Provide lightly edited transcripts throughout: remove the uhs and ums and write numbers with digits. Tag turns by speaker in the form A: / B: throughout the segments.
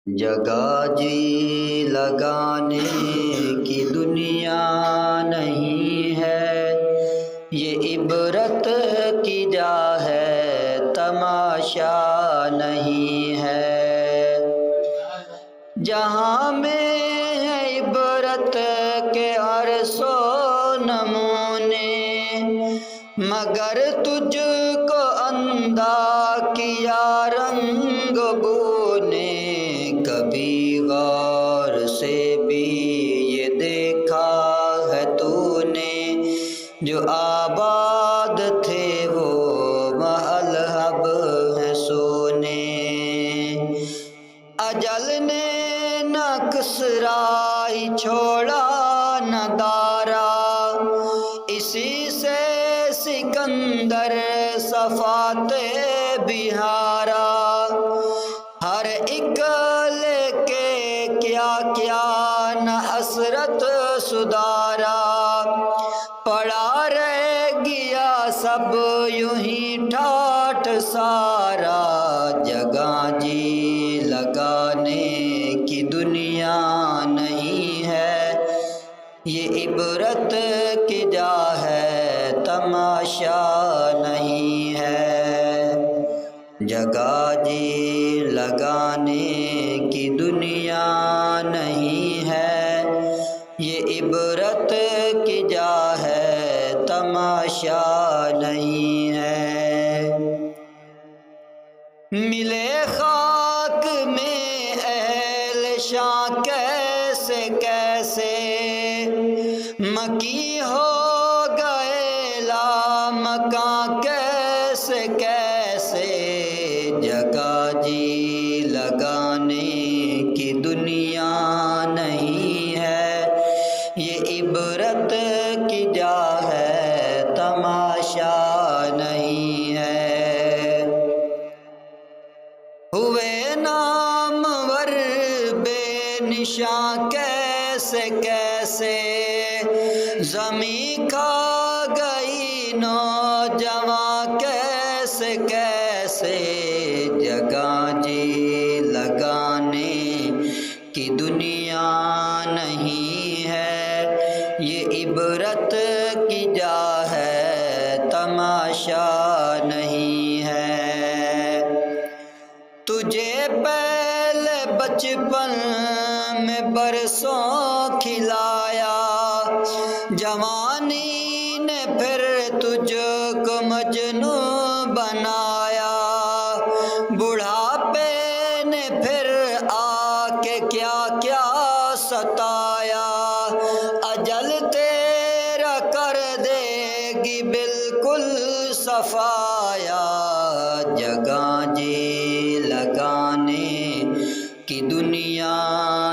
A: جگہ جی لگانے کی دنیا نہیں ہے، یہ عبرت کی جا ہے، تماشا نہیں ہے۔ جہاں میں ہے عبرت کے عرص و نمونے، مگر تجھ کو اندھا کیا رنگ بو نے۔ کبھی غور سے بھی یہ دیکھا ہے تو نے، جو آباد تھے وہ محل اب ہیں سونے۔ اجل نے نہ کسرائی چھوڑا نہ دارا، اسی سے سکندر صفاتے بہارا۔ ہر ایک لے کے کیا کیا نہ حسرت سدارا، پڑا رہ گیا سب یوں ہی ٹھاٹھ سارا۔ جگہ جی لگانے کی دنیا نہیں ہے، یہ عبرت کی جا ہے، تماشا نہیں ہے۔ جگہ جی لگانے کی دنیا نہیں ہے، یہ عبرت کی جا ہے، تماشا نہیں ہے۔ ملے خاک میں اہل شاں کیسے کیسے، مکی ہو گئے لامکاں کیسے کیسے۔ جگہ جی لگانے کی دنیا نہیں ہے، یہ عبرت کی جا ہے، تماشا نہیں ہے۔ ہوئے نامور بے نشاں کیسے کیسے، زمیں کھا گئی نوجواں کیسے کیسے۔ جگہ جی لگانے کی دنیا نہیں ہے، یہ عبرت کی جا ہے، تماشا نہیں ہے۔ تجھے پہلے بچپن میں برسوں کھلایا، جوانی نے پھر تجھ کو مجنوں بنایا، بڑھاپے نے پھر آ کے کیا کیا ستایا۔ اجل تیرا کر دے گی بالکل صفایا۔ جگہ جی لگانے کی دنیا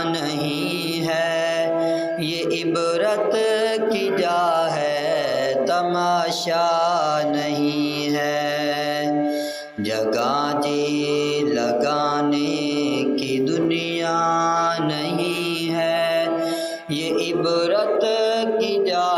A: نہیں ہے، یہ عبرت کی جا ہے، تماشا نہیں ہے۔ جگہ جی لگانے کی دنیا نہیں ہے، یہ عبرت کی جا